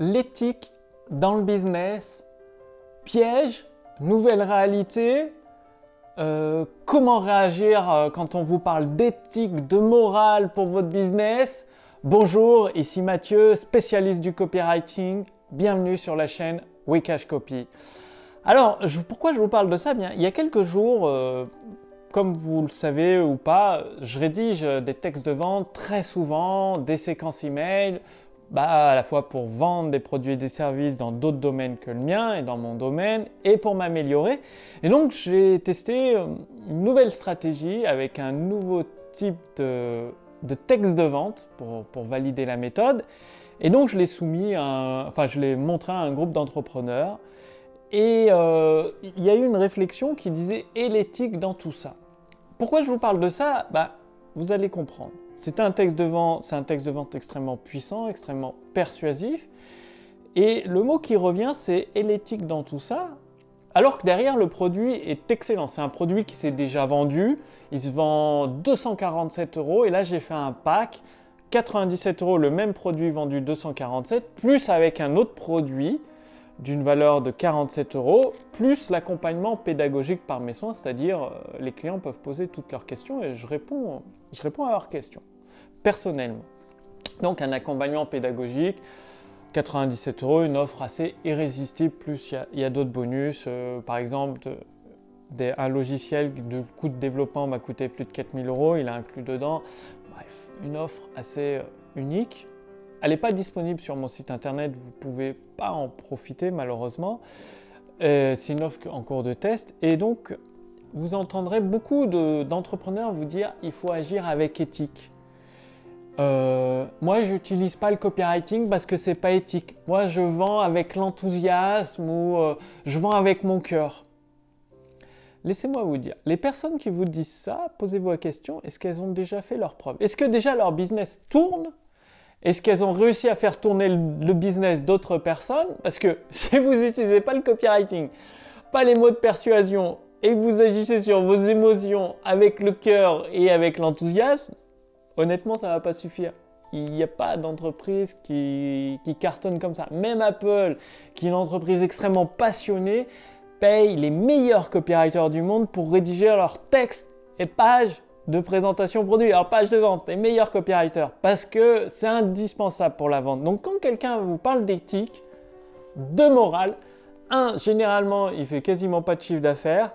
l'éthique dans le business, piège, nouvelle réalité, comment réagir quand on vous parle d'éthique, de morale pour votre business. Bonjour, ici Mathieu, spécialiste du copywriting. Bienvenue sur la chaîne Wikash Copy. Alors, pourquoi je vous parle de ça? Bien, il y a quelques jours, comme vous le savez ou pas, je rédige des textes de vente très souvent, des séquences email, à la fois pour vendre des produits et des services dans d'autres domaines que le mien et dans mon domaine et pour m'améliorer. Et donc, j'ai testé une nouvelle stratégie avec un nouveau type de texte de vente pour valider la méthode. Et donc, je l'ai je l'ai montré à un groupe d'entrepreneurs. Et il y a eu une réflexion qui disait « et l'éthique dans tout ça ?» Pourquoi je vous parle de ça? Vous allez comprendre. C'est un texte de vente extrêmement puissant, extrêmement persuasif. Et le mot qui revient, c'est « et l'éthique dans tout ça ?» alors que derrière, le produit est excellent. C'est un produit qui s'est déjà vendu. Il se vend 247 €. Et là, j'ai fait un pack, 97 €, le même produit vendu 247, plus avec un autre produit d'une valeur de 47 €, plus l'accompagnement pédagogique par mes soins, c'est-à-dire les clients peuvent poser toutes leurs questions et je réponds à leurs questions, personnellement. Donc un accompagnement pédagogique, 97 €, une offre assez irrésistible, plus il y a d'autres bonus, par exemple un logiciel de coût de développement m'a coûté plus de 4000 €, il a inclus dedans, bref, une offre assez unique. Elle n'est pas disponible sur mon site internet, vous ne pouvez pas en profiter malheureusement. C'est une offre en cours de test et donc vous entendrez beaucoup d'entrepreneurs vous dire il faut agir avec éthique. Moi, je n'utilise pas le copywriting parce que c'est pas éthique. Moi, je vends avec l'enthousiasme ou je vends avec mon cœur. Laissez-moi vous dire, les personnes qui vous disent ça, posez-vous la question, est-ce qu'elles ont déjà fait leurs preuves? Est-ce que déjà leur business tourne? Est-ce qu'elles ont réussi à faire tourner le business d'autres personnes? Parce que si vous n'utilisez pas le copywriting, pas les mots de persuasion et que vous agissez sur vos émotions avec le cœur et avec l'enthousiasme, honnêtement, ça ne va pas suffire. Il n'y a pas d'entreprise qui cartonne comme ça. Même Apple, qui est une entreprise extrêmement passionnée, paye les meilleurs copywriters du monde pour rédiger leurs textes et pages de présentation produit, alors page de vente, les meilleurs copywriters, parce que c'est indispensable pour la vente. Donc quand quelqu'un vous parle d'éthique, de morale, généralement, il fait quasiment pas de chiffre d'affaires,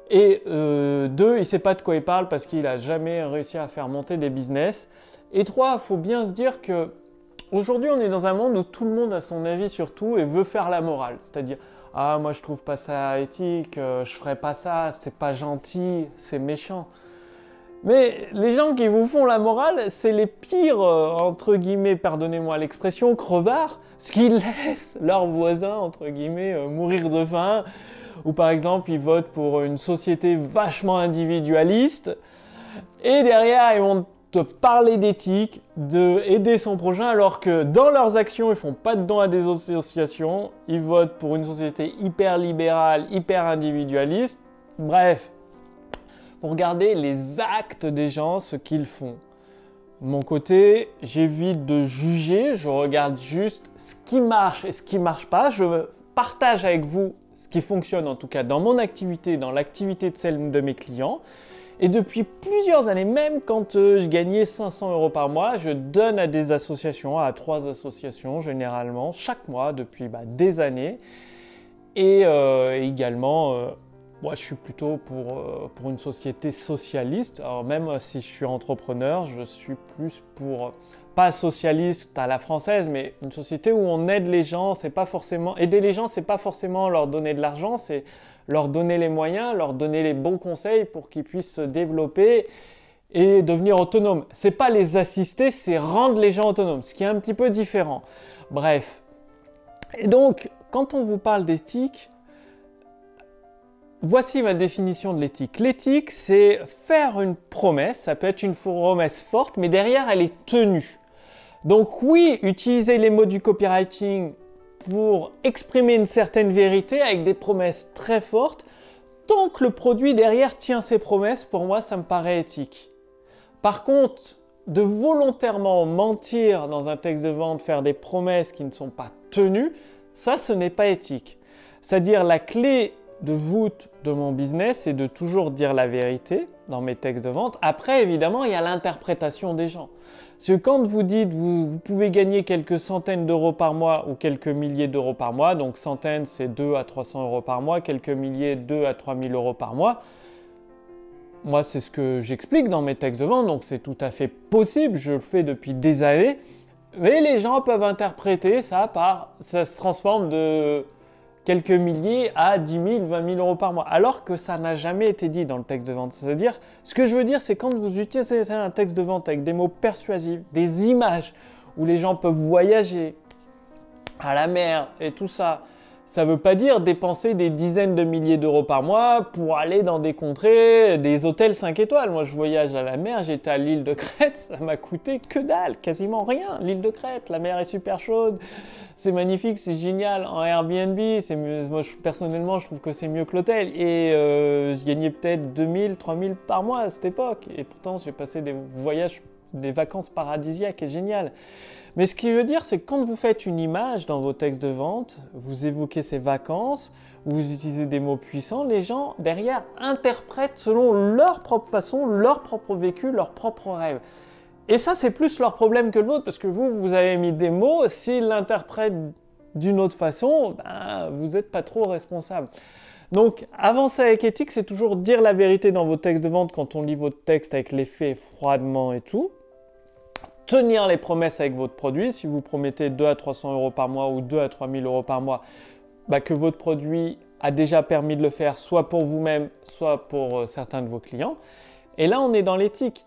et deux, il sait pas de quoi il parle parce qu'il a jamais réussi à faire monter des business. Et trois, il faut bien se dire que aujourd'hui, on est dans un monde où tout le monde a son avis sur tout et veut faire la morale. C'est-à-dire, ah, moi je trouve pas ça éthique, je ferais pas ça, c'est pas gentil, c'est méchant. Mais les gens qui vous font la morale, c'est les pires, entre guillemets, pardonnez-moi l'expression, crevards, parce qu'ils laissent leurs voisins, entre guillemets, mourir de faim, ou par exemple, ils votent pour une société vachement individualiste, et derrière, ils vont te parler d'éthique, d'aider son prochain, alors que dans leurs actions, ils font pas de dons à des associations, ils votent pour une société hyper libérale, hyper individualiste, bref. Pour regarder les actes des gens, ce qu'ils font. De mon côté, j'évite de juger, je regarde juste ce qui marche et ce qui ne marche pas. Je partage avec vous ce qui fonctionne en tout cas dans mon activité, dans l'activité de celle de mes clients. Et depuis plusieurs années, même quand je gagnais 500 € par mois, je donne à des associations, à 3 associations généralement, chaque mois depuis des années. Et également... moi, je suis plutôt pour une société socialiste. Alors même si je suis entrepreneur, je suis plus pour, pas socialiste à la française, mais une société où on aide les gens. C'est pas forcément aider les gens, c'est pas forcément leur donner de l'argent, c'est leur donner les moyens, leur donner les bons conseils pour qu'ils puissent se développer et devenir autonomes. C'est pas les assister, c'est rendre les gens autonomes, ce qui est un petit peu différent. Bref. Et donc, quand on vous parle d'éthique, voici ma définition de l'éthique. L'éthique, c'est faire une promesse, ça peut être une promesse forte, mais derrière, elle est tenue. Donc oui, utiliser les mots du copywriting pour exprimer une certaine vérité avec des promesses très fortes, tant que le produit derrière tient ses promesses, pour moi, ça me paraît éthique. Par contre, de volontairement mentir dans un texte de vente, faire des promesses qui ne sont pas tenues, ça, ce n'est pas éthique. C'est-à-dire la clé de voûte de mon business, c'est de toujours dire la vérité dans mes textes de vente. Après, évidemment, il y a l'interprétation des gens. Parce que quand vous dites vous pouvez gagner quelques centaines d'euros par mois ou quelques milliers d'euros par mois, donc centaines c'est 2 à 300 euros par mois, quelques milliers 2 à 3000 euros par mois, moi c'est ce que j'explique dans mes textes de vente, donc c'est tout à fait possible, je le fais depuis des années, mais les gens peuvent interpréter ça par, ça se transforme de quelques milliers à 10 000, 20 000 euros par mois, alors que ça n'a jamais été dit dans le texte de vente. C'est-à-dire, ce que je veux dire, c'est quand vous utilisez un texte de vente avec des mots persuasifs, des images, où les gens peuvent voyager à la mer et tout ça, ça ne veut pas dire dépenser des dizaines de milliers d'euros par mois pour aller dans des contrées, des hôtels 5 étoiles. Moi, je voyage à la mer, j'étais à l'île de Crète, ça m'a coûté que dalle, quasiment rien. L'île de Crète, la mer est super chaude, c'est magnifique, c'est génial. En Airbnb, moi, personnellement, je trouve que c'est mieux que l'hôtel. Et je gagnais peut-être 2000, 3000 par mois à cette époque. Et pourtant, j'ai passé des voyages, des vacances paradisiaques et géniales. Mais ce que je veux dire, c'est que quand vous faites une image dans vos textes de vente, vous évoquez ces vacances, vous utilisez des mots puissants, les gens derrière interprètent selon leur propre façon, leur propre vécu, leur propre rêve. Et ça, c'est plus leur problème que le vôtre, parce que vous avez mis des mots, s'ils l'interprètent d'une autre façon, ben, vous n'êtes pas trop responsable. Donc, avancer avec éthique, c'est toujours dire la vérité dans vos textes de vente quand on lit votre texte avec les faits froidement et tout. Tenir les promesses avec votre produit. Si vous promettez 2 à 300 euros par mois ou 2 à 3000 euros par mois, bah que votre produit a déjà permis de le faire, soit pour vous-même, soit pour certains de vos clients. Et là, on est dans l'éthique.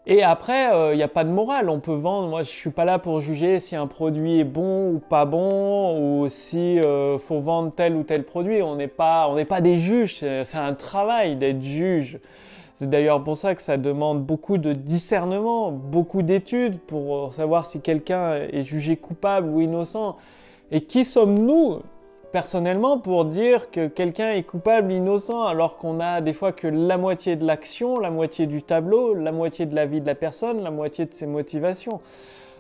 Et après, il n'y a pas de morale. On peut vendre. Moi, je ne suis pas là pour juger si un produit est bon ou pas bon, ou si faut vendre tel ou tel produit. On n'est pas des juges. C'est un travail d'être juge. C'est d'ailleurs pour ça que ça demande beaucoup de discernement, beaucoup d'études pour savoir si quelqu'un est jugé coupable ou innocent. Et qui sommes-nous, personnellement, pour dire que quelqu'un est coupable ou innocent alors qu'on a des fois que la moitié de l'action, la moitié du tableau, la moitié de la vie de la personne, la moitié de ses motivations.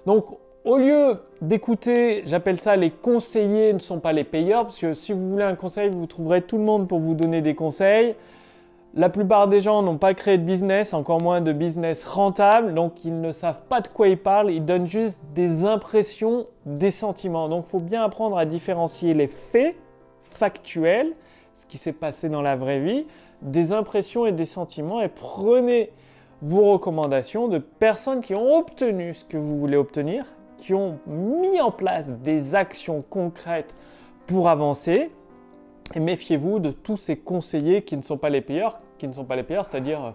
Donc, au lieu d'écouter, j'appelle ça les conseillers ne sont pas les payeurs, parce que si vous voulez un conseil, vous trouverez tout le monde pour vous donner des conseils. La plupart des gens n'ont pas créé de business, encore moins de business rentable, donc ils ne savent pas de quoi ils parlent, ils donnent juste des impressions, des sentiments. Donc il faut bien apprendre à différencier les faits factuels, ce qui s'est passé dans la vraie vie, des impressions et des sentiments, et prenez vos recommandations de personnes qui ont obtenu ce que vous voulez obtenir, qui ont mis en place des actions concrètes pour avancer. Et méfiez-vous de tous ces conseillers qui ne sont pas les payeurs, c'est-à-dire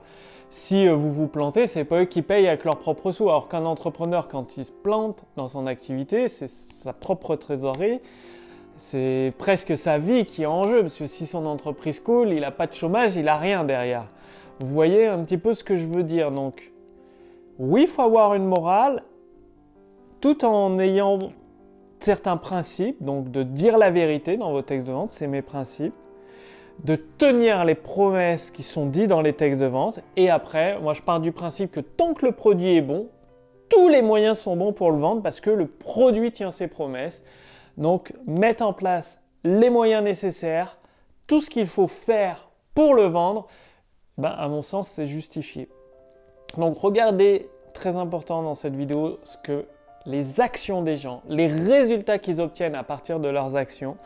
si vous vous plantez, c'est pas eux qui payent avec leurs propres sous. Alors qu'un entrepreneur, quand il se plante dans son activité, c'est sa propre trésorerie, c'est presque sa vie qui est en jeu, parce que si son entreprise coule, il n'a pas de chômage, il n'a rien derrière. Vous voyez un petit peu ce que je veux dire. Donc, oui, il faut avoir une morale, tout en ayant certains principes, donc de dire la vérité dans vos textes de vente, c'est mes principes, de tenir les promesses qui sont dites dans les textes de vente, et après, moi je pars du principe que tant que le produit est bon, tous les moyens sont bons pour le vendre parce que le produit tient ses promesses. Donc, mettre en place les moyens nécessaires, tout ce qu'il faut faire pour le vendre, ben, à mon sens, c'est justifié. Donc, regardez, très important dans cette vidéo, ce que les actions des gens, les résultats qu'ils obtiennent à partir de leurs actions.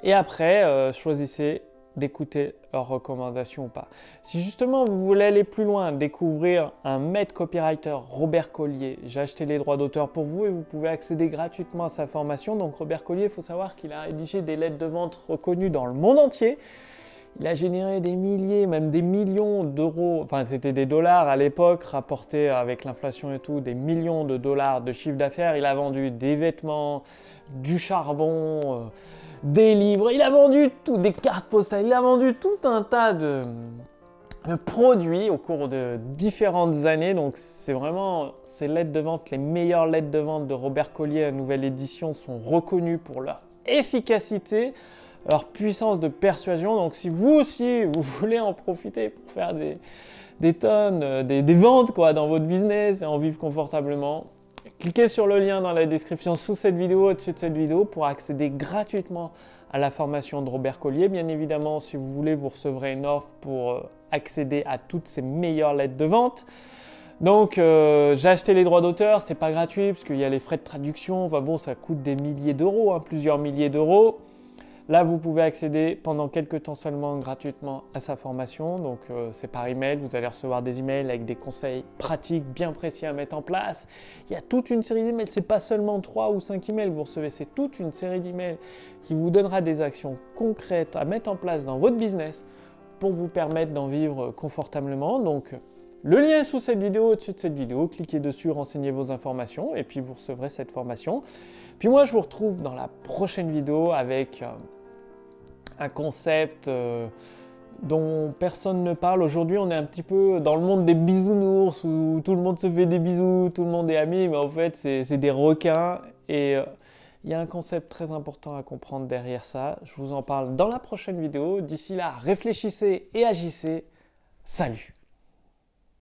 Et après, choisissez d'écouter leurs recommandations ou pas. Si justement vous voulez aller plus loin, découvrir un maître copywriter, Robert Collier, j'ai acheté les droits d'auteur pour vous et vous pouvez accéder gratuitement à sa formation. Donc Robert Collier, il faut savoir qu'il a rédigé des lettres de vente reconnues dans le monde entier. Il a généré des milliers, même des millions d'euros, enfin c'était des dollars à l'époque, rapportés avec l'inflation et tout, des millions de dollars de chiffre d'affaires. Il a vendu des vêtements, du charbon, des livres, il a vendu tout, des cartes postales, il a vendu tout un tas de produits au cours de différentes années. Donc c'est vraiment ces lettres de vente, les meilleures lettres de vente de Robert Collier, la nouvelle édition, sont reconnues pour leur efficacité, leur puissance de persuasion. Donc si vous aussi, vous voulez en profiter pour faire des tonnes, des ventes quoi, dans votre business et en vivre confortablement, cliquez sur le lien dans la description sous cette vidéo, au-dessus de cette vidéo pour accéder gratuitement à la formation de Robert Collier. Bien évidemment, si vous voulez, vous recevrez une offre pour accéder à toutes ces meilleures lettres de vente. Donc, j'ai acheté les droits d'auteur, c'est pas gratuit parce qu'il y a les frais de traduction. Enfin bon, ça coûte des milliers d'euros, hein, plusieurs milliers d'euros. Là, vous pouvez accéder pendant quelques temps seulement gratuitement à sa formation. Donc, c'est par email. Vous allez recevoir des emails avec des conseils pratiques bien précis à mettre en place. Il y a toute une série d'emails. C'est pas seulement 3 ou 5 emails que vous recevez. C'est toute une série d'emails qui vous donnera des actions concrètes à mettre en place dans votre business pour vous permettre d'en vivre confortablement. Donc, le lien est sous cette vidéo, au-dessus de cette vidéo. Cliquez dessus, renseignez vos informations et puis vous recevrez cette formation. Puis moi, je vous retrouve dans la prochaine vidéo avec un concept dont personne ne parle. Aujourd'hui, on est un petit peu dans le monde des bisounours où tout le monde se fait des bisous, tout le monde est ami, mais en fait, c'est des requins. Et il y a un concept très important à comprendre derrière ça. Je vous en parle dans la prochaine vidéo. D'ici là, réfléchissez et agissez. Salut!